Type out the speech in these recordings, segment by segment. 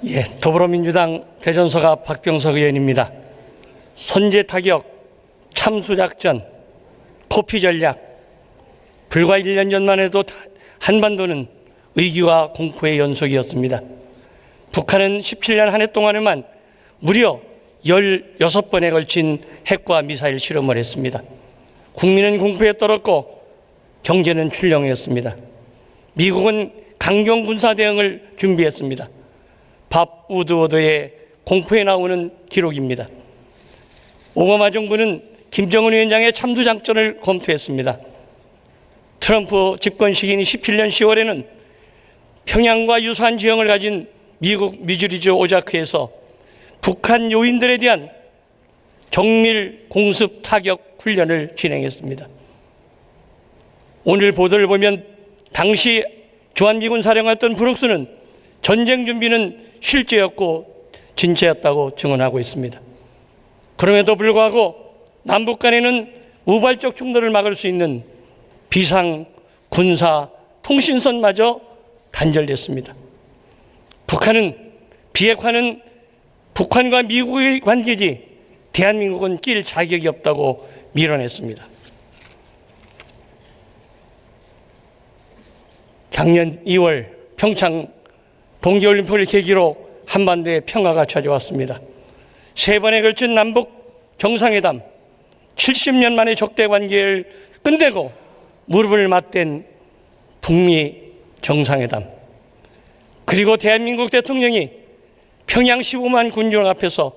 예, 더불어민주당 대전서가 박병석 의원입니다. 선제 타격, 참수 작전, 포피 전략, 불과 1년 전만 해도 한반도는 위기와 공포의 연속이었습니다. 북한은 17년 한 해 동안에만 무려 16번에 걸친 핵과 미사일 실험을 했습니다. 국민은 공포에 떨었고 경제는 출렁이었습니다. 미국은 강경 군사 대응을 준비했습니다. 밥 우드워드의 공포에 나오는 기록입니다. 오바마 정부는 김정은 위원장의 참수 작전을 검토했습니다. 트럼프 집권 시기인 17년 10월에는 평양과 유사한 지형을 가진 미국 미주리주 오자크에서 북한 요인들에 대한 정밀 공습 타격 훈련을 진행했습니다. 오늘 보도를 보면 당시 주한미군 사령관이었던 브룩스는 전쟁 준비는 실제였고 진짜였다고 증언하고 있습니다. 그럼에도 불구하고 남북 간에는 우발적 충돌을 막을 수 있는 비상, 군사, 통신선마저 단절됐습니다. 북한은 비핵화는 북한과 미국의 관계지 대한민국은 낄 자격이 없다고 밀어냈습니다. 작년 2월 평창 동계올림픽을 계기로 한반도에 평화가 찾아왔습니다. 3번에 걸친 남북 정상회담, 70년 만에 적대 관계를 끝내고 무릎을 맞댄 북미 정상회담, 그리고 대한민국 대통령이 평양 15만 군중 앞에서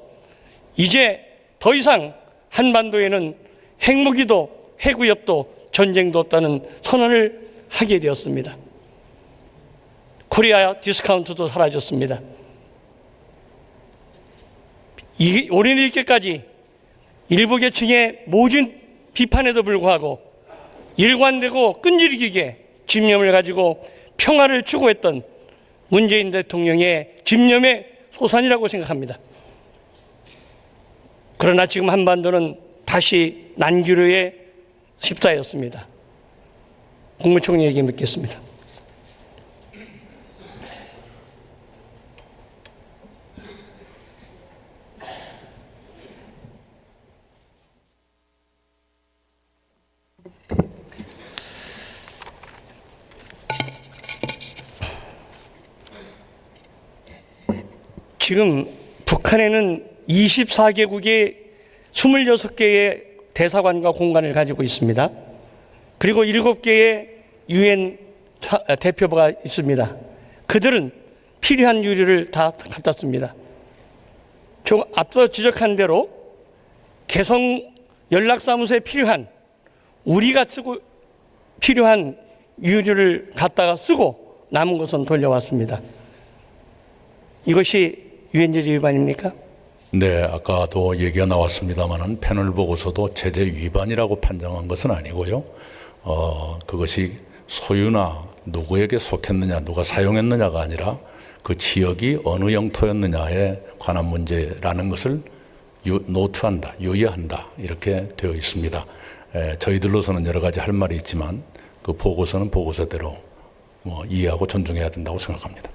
이제 더 이상 한반도에는 핵무기도 핵위협도 전쟁도 없다는 선언을 하게 되었습니다. 코리아 디스카운트도 사라졌습니다. 올해는 이렇게까지 일부 계층의 모진 비판에도 불구하고 일관되고 끈질기게 집념을 가지고 평화를 추구했던 문재인 대통령의 집념의 소산이라고 생각합니다. 그러나 지금 한반도는 다시 난기류에 휩싸였습니다. 국무총리에게 묻겠습니다. 지금 북한에는 24개국의 26개의 대사관과 공간을 가지고 있습니다. 그리고 7개의 UN 대표부가 있습니다. 그들은 필요한 유류를 다 갖다 씁니다. 앞서 지적한 대로 개성 연락사무소에 필요한 우리가 쓰고 필요한 유류를 갖다가 쓰고 남은 것은 돌려왔습니다. 이것이 유엔제재 위반입니까? 네, 아까도 얘기가 나왔습니다만은 패널 보고서도 제재 위반이라고 판정한 것은 아니고요. 그것이 소유나 누구에게 속했느냐, 누가 사용했느냐가 아니라 그 지역이 어느 영토였느냐에 관한 문제라는 것을 노트한다, 유의한다 이렇게 되어 있습니다. 저희들로서는 여러 가지 할 말이 있지만 그 보고서는 보고서대로 이해하고 존중해야 된다고 생각합니다.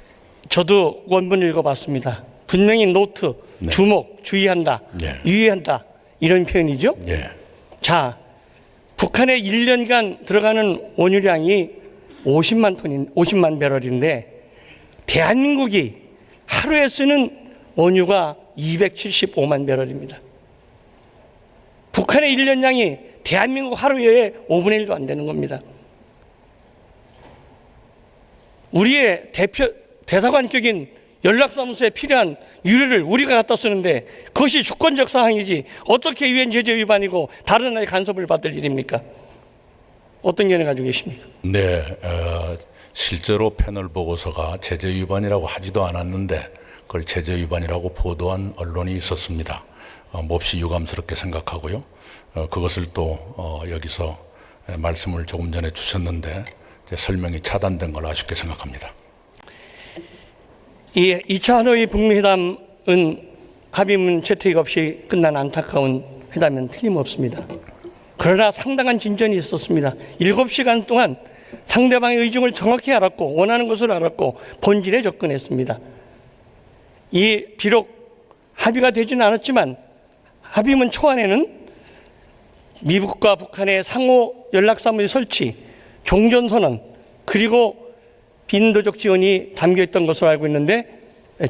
저도 원문 읽어봤습니다. 분명히 노트, 네. 주목, 주의한다, 네. 유의한다 이런 표현이죠. 네. 자, 북한에 1년간 들어가는 원유량이 50만 배럴인데 대한민국이 하루에 쓰는 원유가 275만 배럴입니다. 북한의 1년량이 대한민국 하루에 5분의 1도 안 되는 겁니다. 우리의 대사관적인 연락사무소에 필요한 유류를 우리가 갖다 쓰는데 그것이 주권적 사항이지 어떻게 유엔 제재 위반이고 다른 나라의 간섭을 받을 일입니까? 어떤 견해 가지고 계십니까? 네, 실제로 패널 보고서가 제재 위반이라고 하지도 않았는데 그걸 제재 위반이라고 보도한 언론이 있었습니다. 몹시 유감스럽게 생각하고요. 그것을 또 여기서 말씀을 조금 전에 주셨는데 제 설명이 차단된 걸 아쉽게 생각합니다. 이 2차 하노이 북미 회담은 합의문 채택 없이 끝난 안타까운 회담은 틀림없습니다. 그러나 상당한 진전이 있었습니다. 7시간 동안 상대방의 의중을 정확히 알았고 원하는 것을 알았고 본질에 접근했습니다. 이 비록 합의가 되지는 않았지만 합의문 초안에는 미국과 북한의 상호 연락사무소 설치, 종전선언, 그리고 인도적 지원이 담겨 있던 것으로 알고 있는데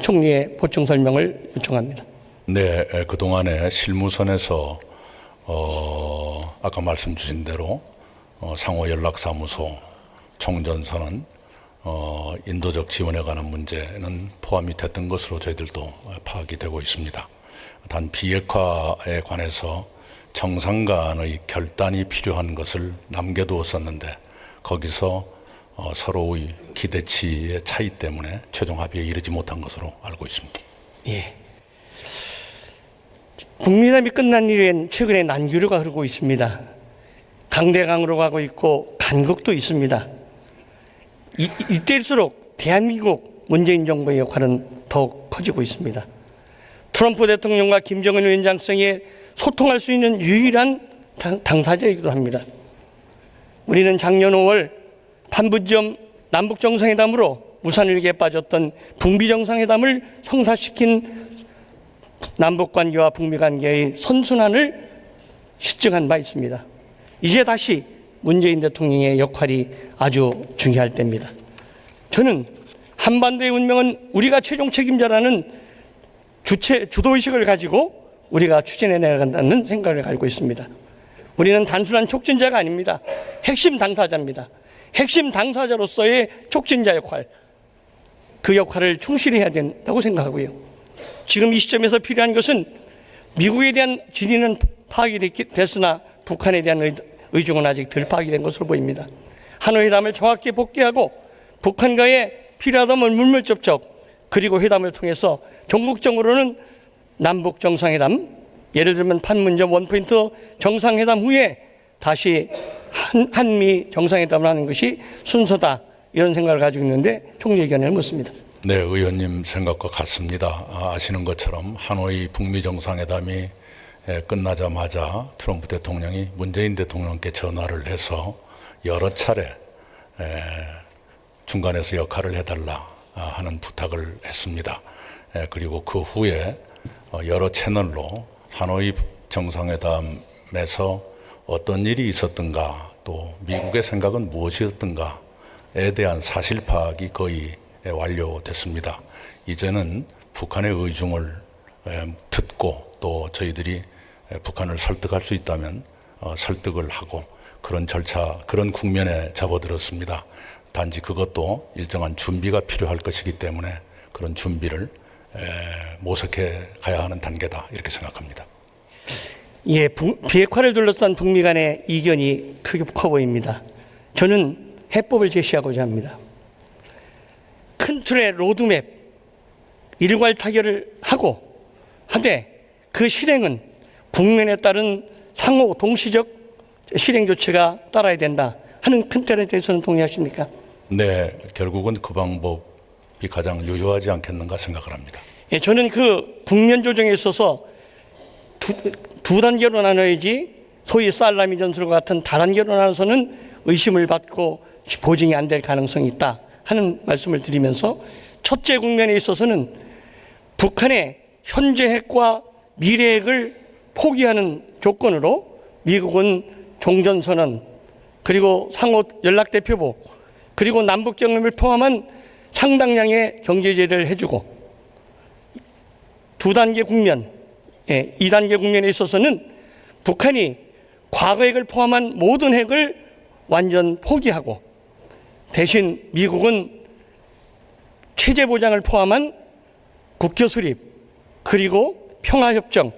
총리의 보충 설명을 요청합니다. 네, 그동안에 실무선에서 아까 말씀 주신 대로 상호 연락사무소, 총전선언, 인도적 지원에 관한 문제는 포함이 됐던 것으로 저희들도 파악이 되고 있습니다. 단 비핵화에 관해서 정상 간의 결단이 필요한 것을 남겨두었었는데 거기서 서로의 기대치의 차이 때문에 최종 합의에 이르지 못한 것으로 알고 있습니다. 예. 북미담이 끝난 이후엔 최근에 난교류가 흐르고 있습니다. 강대강으로 가고 있고 간극도 있습니다. 이때일수록 대한민국 문재인 정부의 역할은 더욱 커지고 있습니다. 트럼프 대통령과 김정은 위원장성에 소통할 수 있는 유일한 당사자이기도 합니다. 우리는 작년 5월 판문점 남북정상회담으로 무산일기에 빠졌던 북미정상회담을 성사시킨 남북관계와 북미관계의 선순환을 실증한 바 있습니다. 이제 다시 문재인 대통령의 역할이 아주 중요할 때입니다. 저는 한반도의 운명은 우리가 최종 책임자라는 주도의식을 가지고 우리가 추진해 나간다는 생각을 가지고 있습니다. 우리는 단순한 촉진자가 아닙니다. 핵심 당사자입니다. 핵심 당사자로서의 촉진자 역할, 그 역할을 충실히 해야 된다고 생각하고요. 지금 이 시점에서 필요한 것은 미국에 대한 진위는 파악이 됐으나 북한에 대한 의중은 아직 덜 파악이 된 것으로 보입니다. 하노이 회담을 정확히 복귀하고 북한과의 필요하다면 물물 접촉, 그리고 회담을 통해서 전국적으로는 남북 정상회담, 예를 들면 판문점 원포인트 정상회담 후에 다시 한미 정상회담을 하는 것이 순서다, 이런 생각을 가지고 있는데 총리 의견을 묻습니다. 네, 의원님 생각과 같습니다. 아시는 것처럼 하노이 북미 정상회담이 끝나자마자 트럼프 대통령이 문재인 대통령께 전화를 해서 여러 차례 중간에서 역할을 해달라 하는 부탁을 했습니다. 그리고 그 후에 여러 채널로 하노이 정상회담에서 어떤 일이 있었던가, 또 미국의 생각은 무엇이었던가에 대한 사실 파악이 거의 완료됐습니다. 이제는 북한의 의중을 듣고 또 저희들이 북한을 설득할 수 있다면 설득을 하고, 그런 절차, 그런 국면에 접어들었습니다. 단지 그것도 일정한 준비가 필요할 것이기 때문에 그런 준비를 모색해 가야 하는 단계다, 이렇게 생각합니다. 예, 비핵화를 둘러싼 북미 간의 이견이 크게 커 보입니다. 저는 해법을 제시하고자 합니다. 큰 틀의 로드맵, 일괄 타결을 하되 그 실행은 국면에 따른 상호 동시적 실행 조치가 따라야 된다 하는 큰 틀에 대해서는 동의하십니까? 네, 결국은 그 방법이 가장 유효하지 않겠는가 생각을 합니다. 예, 저는 그 국면 조정에 있어서 두 단계로 나눠야지, 소위 살라미 전술과 같은 다단계로 나눠서는 의심을 받고 보증이 안 될 가능성이 있다 하는 말씀을 드리면서, 첫째 국면에 있어서는 북한의 현재 핵과 미래 핵을 포기하는 조건으로 미국은 종전선언, 그리고 상호 연락대표복, 그리고 남북 경험을 포함한 상당량의 경제 제재를 해주고, 두 단계 국면, 2단계 국면에 있어서는 북한이 과거 핵을 포함한 모든 핵을 완전 포기하고, 대신 미국은 체제 보장을 포함한 국교 수립, 그리고 평화협정,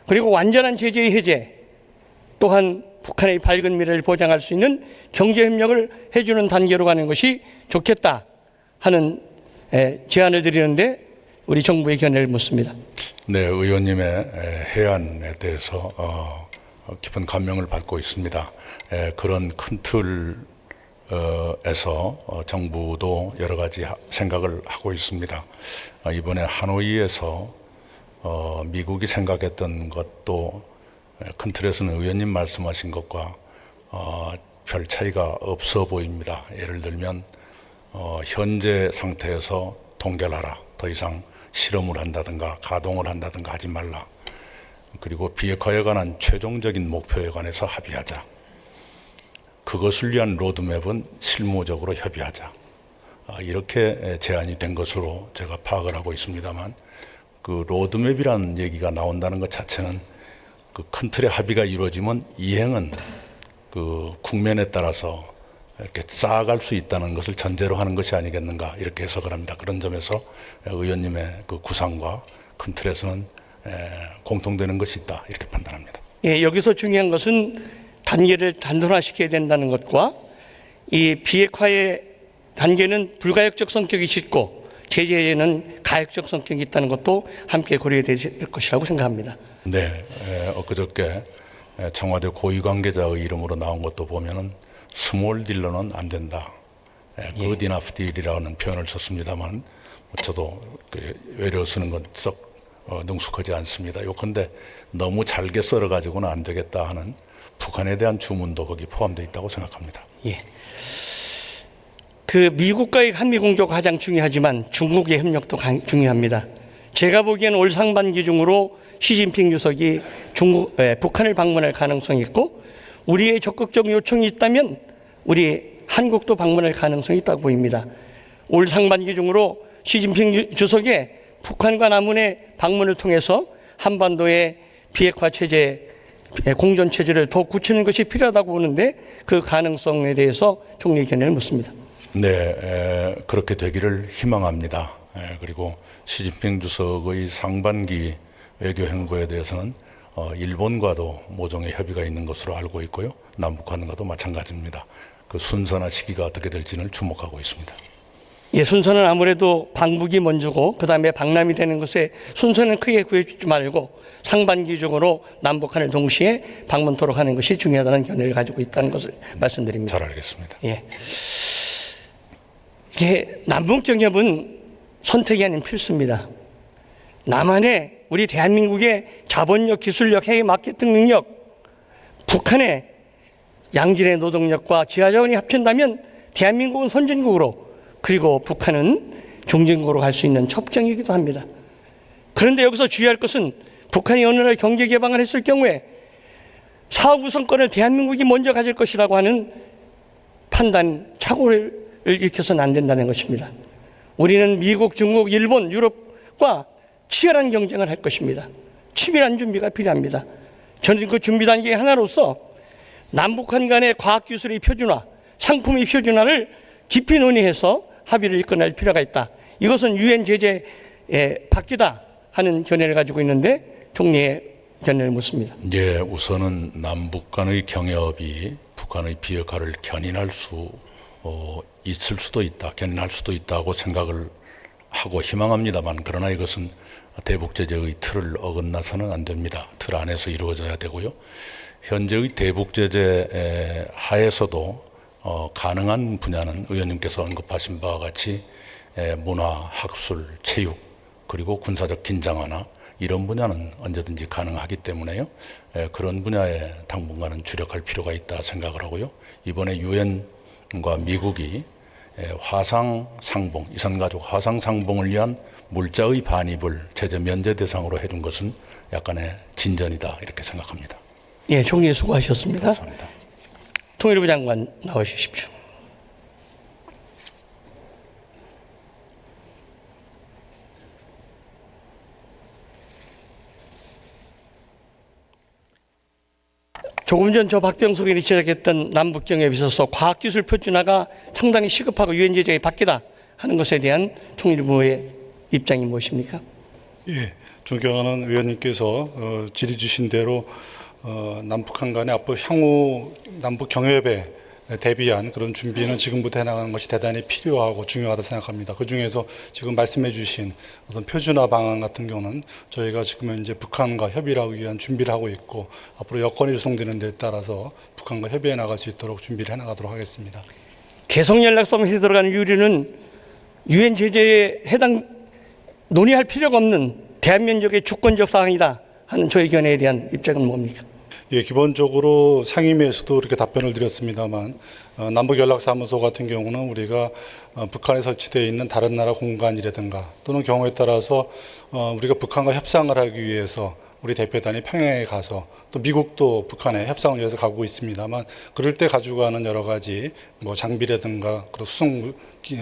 그리고 완전한 제재의 해제, 또한 북한의 밝은 미래를 보장할 수 있는 경제협력을 해주는 단계로 가는 것이 좋겠다 하는 제안을 드리는데 우리 정부의 견해를 묻습니다. 네, 의원님의 해안에 대해서 깊은 감명을 받고 있습니다. 그런 큰 틀에서 정부도 여러 가지 생각을 하고 있습니다. 이번에 하노이에서 미국이 생각했던 것도 큰 틀에서는 의원님 말씀하신 것과 별 차이가 없어 보입니다. 예를 들면 현재 상태에서 동결하라, 더 이상 실험을 한다든가 가동을 한다든가 하지 말라. 그리고 비핵화에 관한 최종적인 목표에 관해서 합의하자. 그것을 위한 로드맵은 실무적으로 협의하자. 이렇게 제안이 된 것으로 제가 파악을 하고 있습니다만, 그 로드맵이라는 얘기가 나온다는 것 자체는 그 큰 틀의 합의가 이루어지면 이행은 그 국면에 따라서 이렇게 쌓아갈 수 있다는 것을 전제로 하는 것이 아니겠는가, 이렇게 해석을 합니다. 그런 점에서 의원님의 그 구상과 큰 틀에서는 공통되는 것이 있다, 이렇게 판단합니다. 예, 여기서 중요한 것은 단계를 단순화시켜야 된다는 것과 이 비핵화의 단계는 불가역적 성격이 짙고 제재에는 가역적 성격이 있다는 것도 함께 고려해야 될 것이라고 생각합니다. 네, 엊그저께 청와대 고위 관계자의 이름으로 나온 것도 보면은 스몰 딜러는 안 된다. good enough deal이라는 표현을 썼습니다만, 저도 외려 쓰는 건 썩 능숙하지 않습니다. 요컨대 너무 잘게 썰어가지고는 안 되겠다 하는 북한에 대한 주문도 거기 포함되어 있다고 생각합니다. 예. 그 미국과의 한미 공조가 가장 중요하지만 중국의 협력도 중요합니다. 제가 보기에는 올 상반기 중으로 시진핑 주석이 북한을 방문할 가능성이 있고, 우리의 적극적 요청이 있다면 우리 한국도 방문할 가능성이 있다고 보입니다. 올 상반기 중으로 시진핑 주석의 북한과 남한의 방문을 통해서 한반도의 비핵화 체제, 공존 체제를 더 굳히는 것이 필요하다고 보는데, 그 가능성에 대해서 총리 견해를 묻습니다. 네, 그렇게 되기를 희망합니다. 그리고 시진핑 주석의 상반기 외교 행보에 대해서는 일본과도 모종의 협의가 있는 것으로 알고 있고요. 남북한과도 마찬가지입니다. 그 순서나 시기가 어떻게 될지는 주목하고 있습니다. 예, 순서는 아무래도 방북이 먼저고 그다음에 방남이 되는 것에 순서는 크게 구해주지 말고 상반기적으로 남북한을 동시에 방문토록 하는 것이 중요하다는 견해를 가지고 있다는 것을 말씀드립니다. 잘 알겠습니다. 예. 이게 남북 경협은 선택이 아닌 필수입니다. 남한의 우리 대한민국의 자본력, 기술력, 해외 마케팅 능력, 북한의 양질의 노동력과 지하자원이 합친다면 대한민국은 선진국으로, 그리고 북한은 중진국으로 갈 수 있는 첩경이기도 합니다. 그런데 여기서 주의할 것은 북한이 어느 날 경제 개방을 했을 경우에 사업 우선권을 대한민국이 먼저 가질 것이라고 하는 판단, 착오를 일으켜서는 안 된다는 것입니다. 우리는 미국, 중국, 일본, 유럽과 치열한 경쟁을 할 것입니다. 치밀한 준비가 필요합니다. 저는 그 준비 단계 하나로서 남북한 간의 과학기술의 표준화, 상품의 표준화를 깊이 논의해서 합의를 이끌어낼 필요가 있다. 이것은 유엔 제재에 바뀌다 하는 견해를 가지고 있는데 총리의 견해를 묻습니다. 예, 우선은 남북 간의 경협이 북한의 비핵화를 견인할 수 있을 수도 있다, 견인할 수도 있다고 생각을 하고 희망합니다만, 그러나 이것은 대북제재의 틀을 어긋나서는 안 됩니다. 틀 안에서 이루어져야 되고요. 현재의 대북제재 하에서도 가능한 분야는 의원님께서 언급하신 바와 같이 문화, 학술, 체육, 그리고 군사적 긴장 완화, 이런 분야는 언제든지 가능하기 때문에요. 그런 분야에 당분간은 주력할 필요가 있다 생각을 하고요. 이번에 유엔과 미국이 화상 상봉, 이산가족 화상 상봉을 위한 물자의 반입을 제재 면제 대상으로 해준 것은 약간의 진전이다, 이렇게 생각합니다. 예, 총리 수고하셨습니다. 감사합니다. 통일부 장관 나와 주십시오. 조금 전 저 박병석 의원이 지적했던 남북경협에 있어서 과학기술 표준화가 상당히 시급하고 유엔 제재에 바뀌다 하는 것에 대한 총리부의 입장이 무엇입니까? 예, 존경하는 의원님께서 질의 주신 대로 남북한 간의 앞으로 향후 남북 경협에 대비한 그런 준비는 지금부터 해나가는 것이 대단히 필요하고 중요하다 생각합니다. 그 중에서 지금 말씀해 주신 어떤 표준화 방안 같은 경우는 저희가 지금 이제 북한과 협의를 하기 위한 준비를 하고 있고, 앞으로 여건이 조성되는 데에 따라서 북한과 협의해 나갈 수 있도록 준비를 해 나가도록 하겠습니다. 개성연락섬에 들어가는 유류는 유엔 제재에 해당 논의할 필요가 없는 대한민국의 주권적 사항이다 하는 저의 견해에 대한 입장은 뭡니까? 예, 기본적으로 상임위에서도 이렇게 답변을 드렸습니다만 남북연락사무소 같은 경우는 우리가 북한에 설치되어 있는 다른 나라 공간이라든가 또는 경우에 따라서 우리가 북한과 협상을 하기 위해서 우리 대표단이 평양에 가서 또 미국도 북한에 협상을 위해서 가고 있습니다만 그럴 때 가지고 가는 여러 가지 뭐 장비라든가 그런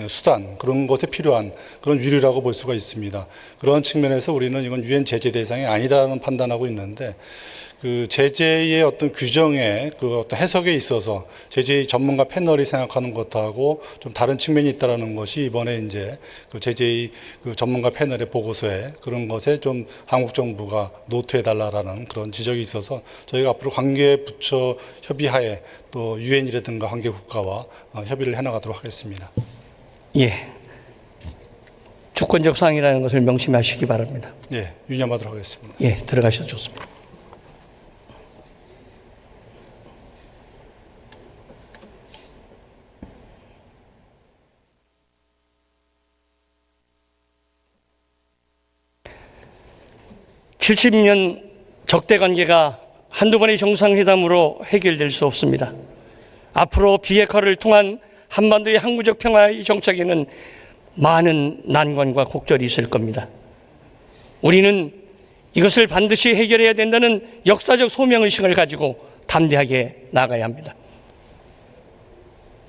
수단 그런 것에 필요한 그런 유리라고 볼 수가 있습니다. 그런 측면에서 우리는 이건 유엔 제재 대상이 아니다라는 판단하고 있는데 그 제재의 어떤 규정에 그 어떤 해석에 있어서 제재 전문가 패널이 생각하는 것하고 좀 다른 측면이 있다라는 것이 이번에 이제 그 제재의 그 전문가 패널의 보고서에 그런 것에 좀 한국 정부가 노트해 달라라는 그런 지적이 있어서 저희가 앞으로 관계 부처 협의하에 또 유엔이라든가 관계 국가와 협의를 해나가도록 하겠습니다. 예. 주권적 사항이라는 것을 명심하시기 바랍니다. 예, 유념하도록 하겠습니다. 예, 들어가셔도 좋습니다. (70년) 적대 관계가 한두 번의 정상회담으로 해결될 수 없습니다. 앞으로 비핵화를 통한 한반도의 항구적 평화의 정착에는 많은 난관과 곡절이 있을 겁니다. 우리는 이것을 반드시 해결해야 된다는 역사적 소명의식을 가지고 담대하게 나가야 합니다.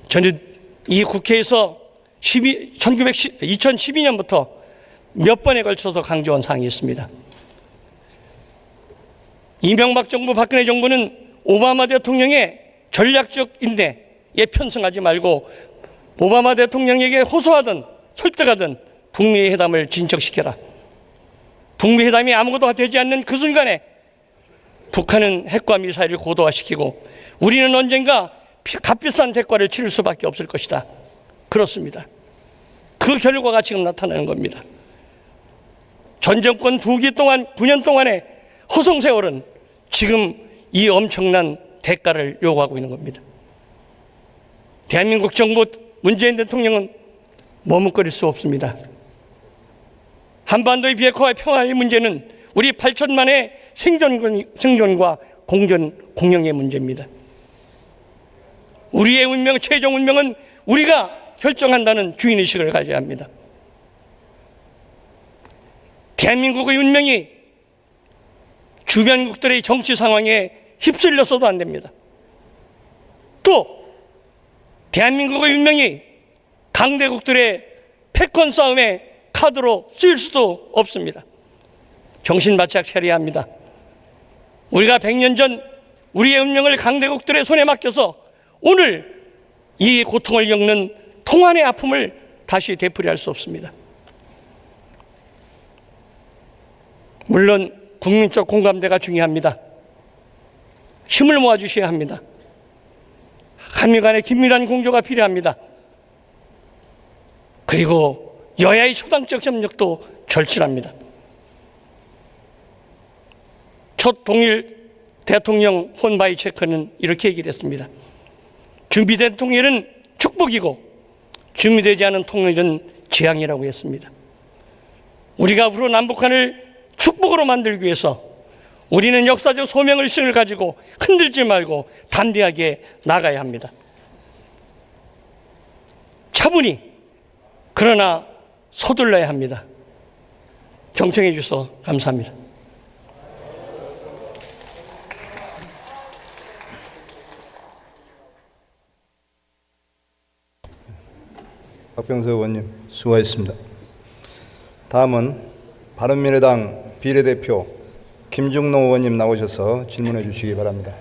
저는 이 국회에서 2012년부터 몇 번에 걸쳐서 강조한 사항이 있습니다. 이명박 정부, 박근혜 정부는 오바마 대통령의 전략적 인내에 편승하지 말고 오바마 대통령에게 호소하든 설득하든 북미 회담을 진척시켜라. 북미 회담이 아무것도 되지 않는 그 순간에 북한은 핵과 미사일을 고도화시키고 우리는 언젠가 값비싼 대가를 치를 수밖에 없을 것이다. 그렇습니다. 그 결과가 지금 나타나는 겁니다. 전 정권 2기 동안 9년 동안의 허송세월은 지금 이 엄청난 대가를 요구하고 있는 겁니다. 대한민국 정부 문재인 대통령은 머뭇거릴 수 없습니다. 한반도의 비핵화와 평화의 문제는 우리 8천만의 생존과 공영의 문제입니다. 우리의 운명, 최종 운명은 우리가 결정한다는 주인의식을 가져야 합니다. 대한민국의 운명이 주변국들의 정치 상황에 휩쓸려서도 안 됩니다. 또 대한민국의 운명이 강대국들의 패권 싸움의 카드로 쓰일 수도 없습니다. 정신 바짝 차려야 합니다. 우리가 100년 전 우리의 운명을 강대국들의 손에 맡겨서 오늘 이 고통을 겪는 통한의 아픔을 다시 되풀이할 수 없습니다. 물론 국민적 공감대가 중요합니다. 힘을 모아주셔야 합니다. 한미 간의 긴밀한 공조가 필요합니다. 그리고 여야의 초당적 협력도 절실합니다. 첫 동일 대통령 폰바이체크는 이렇게 얘기를 했습니다. 준비된 통일은 축복이고 준비되지 않은 통일은 재앙이라고 했습니다. 우리가 앞으로 남북한을 축복으로 만들기 위해서 우리는 역사적 소명의식을 가지고 흔들지 말고 담대하게 나가야 합니다. 차분히 그러나 서둘러야 합니다. 경청해 주셔서 감사합니다. 박병서 의원님 수고하셨습니다. 다음은 바른미래당 비례대표 김중노 의원님 나오셔서 질문해 주시기 바랍니다.